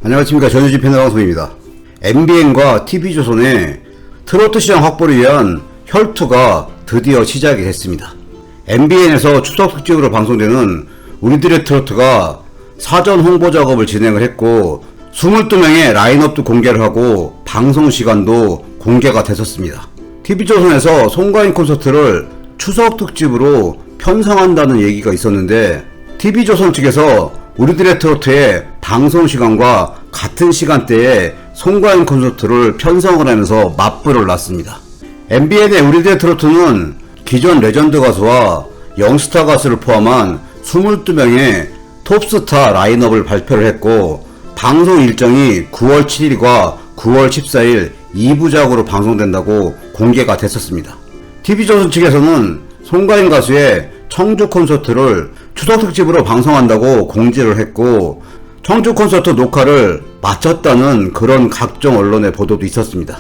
안녕하십니까. 전유진 패널방송입니다. MBN과 TV조선의 트로트 시장 확보를 위한 혈투가 드디어 시작이 됐습니다. MBN에서 추석 특집으로 방송되는 우리들의 트로트가 사전 홍보 작업을 진행을 했고 22명의 라인업도 공개를 하고 방송 시간도 공개가 됐었습니다. TV조선에서 송가인 콘서트를 추석 특집으로 편성한다는 얘기가 있었는데 TV조선 측에서 우리들의 트로트의 방송 시간과 같은 시간대에 송가인 콘서트를 편성을 하면서 맞불을 놨습니다. MBN의 우리들의 트로트는 기존 레전드 가수와 영스타 가수를 포함한 22명의 톱스타 라인업을 발표를 했고 방송 일정이 9월 7일과 9월 14일 2부작으로 방송된다고 공개가 됐었습니다. TV조선 측에서는 송가인 가수의 청주 콘서트를 추석 특집으로 방송한다고 공지를 했고 청주 콘서트 녹화를 마쳤다는 그런 각종 언론의 보도도 있었습니다.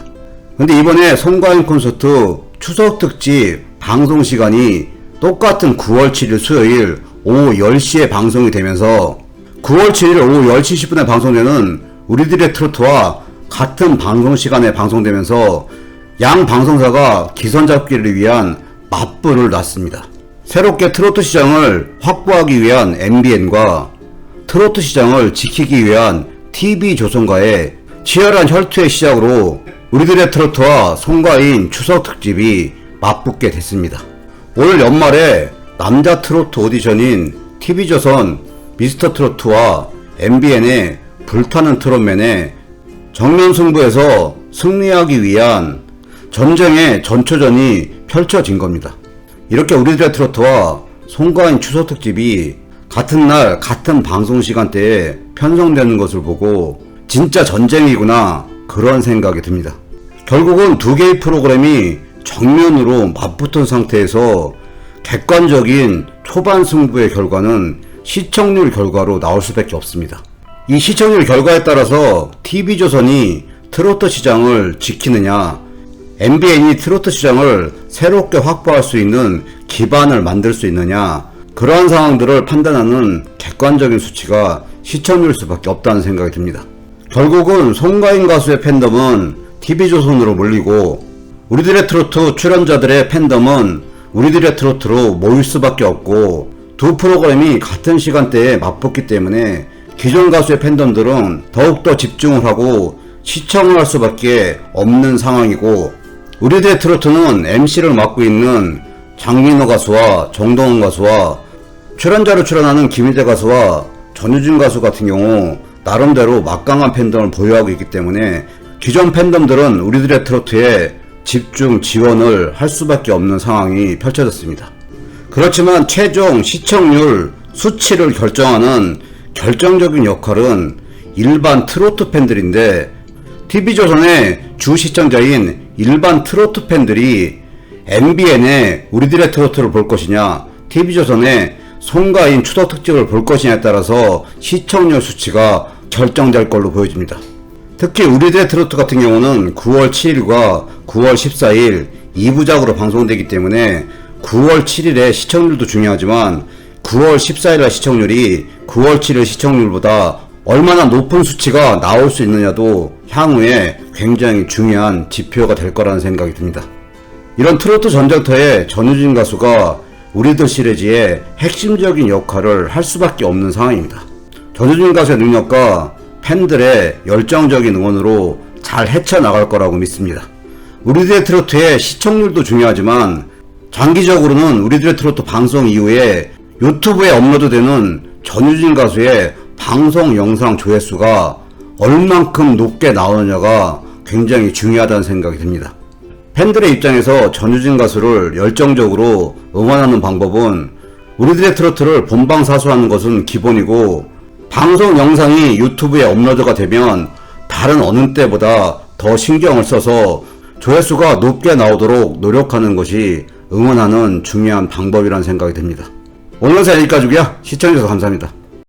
근데 이번에 송가인 콘서트 추석 특집 방송 시간이 똑같은 9월 7일 수요일 오후 10시에 방송이 되면서 9월 7일 오후 10시 10분에 방송되는 우리들의 트로트와 같은 방송 시간에 방송되면서 양 방송사가 기선 잡기를 위한 맞불을 놨습니다. 새롭게 트로트 시장을 확보하기 위한 MBN과 트로트 시장을 지키기 위한 TV조선과의 치열한 혈투의 시작으로 우리들의 트로트와 송가인 추석 특집이 맞붙게 됐습니다. 올 연말에 남자 트로트 오디션인 TV조선 미스터 트로트와 MBN의 불타는 트롯맨의 정면 승부에서 승리하기 위한 전쟁의 전초전이 펼쳐진 겁니다. 이렇게 우리들의 트로트와 송가인 추석 특집이 같은 날 같은 방송 시간대에 편성되는 것을 보고 진짜 전쟁이구나 그런 생각이 듭니다. 결국은 두 개의 프로그램이 정면으로 맞붙은 상태에서 객관적인 초반 승부의 결과는 시청률 결과로 나올 수밖에 없습니다. 이 시청률 결과에 따라서 TV조선이 트로트 시장을 지키느냐 MBN이 트로트 시장을 새롭게 확보할 수 있는 기반을 만들 수 있느냐 그러한 상황들을 판단하는 객관적인 수치가 시청률일 수밖에 없다는 생각이 듭니다. 결국은 송가인 가수의 팬덤은 TV조선으로 몰리고 우리들의 트로트 출연자들의 팬덤은 우리들의 트로트로 모일 수밖에 없고 두 프로그램이 같은 시간대에 맞붙기 때문에 기존 가수의 팬덤들은 더욱더 집중을 하고 시청을 할 수밖에 없는 상황이고 우리들의 트로트는 MC를 맡고 있는 장민호 가수와 정동원 가수와 출연자로 출연하는 김희재 가수와 전유진 가수 같은 경우 나름대로 막강한 팬덤을 보유하고 있기 때문에 기존 팬덤들은 우리들의 트로트에 집중 지원을 할 수밖에 없는 상황이 펼쳐졌습니다. 그렇지만 최종 시청률 수치를 결정하는 결정적인 역할은 일반 트로트 팬들인데 TV조선의 주 시청자인 일반 트로트 팬들이 MBN의 우리들의 트로트를 볼 것이냐 TV조선의 송가인 추석 특집을 볼 것이냐에 따라서 시청률 수치가 결정될 걸로 보여집니다. 특히 우리들의 트로트 같은 경우는 9월 7일과 9월 14일 2부작으로 방송되기 때문에 9월 7일의 시청률도 중요하지만 9월 14일의 시청률이 9월 7일 시청률보다 얼마나 높은 수치가 나올 수 있느냐도 향후에 굉장히 중요한 지표가 될 거라는 생각이 듭니다. 이런 트로트 전쟁터에 전유진 가수가 우리들 시리즈의 핵심적인 역할을 할 수밖에 없는 상황입니다. 전유진 가수의 능력과 팬들의 열정적인 응원으로 잘 헤쳐나갈 거라고 믿습니다. 우리들의 트로트의 시청률도 중요하지만 장기적으로는 우리들의 트로트 방송 이후에 유튜브에 업로드되는 전유진 가수의 방송 영상 조회수가 얼만큼 높게 나오느냐가 굉장히 중요하다는 생각이 듭니다. 팬들의 입장에서 전유진 가수를 열정적으로 응원하는 방법은 우리들의 트로트를 본방사수하는 것은 기본이고 방송 영상이 유튜브에 업로드가 되면 다른 어느 때보다 더 신경을 써서 조회수가 높게 나오도록 노력하는 것이 응원하는 중요한 방법이라는 생각이 듭니다. 오늘 영상 여기까지고요. 시청해주셔서 감사합니다.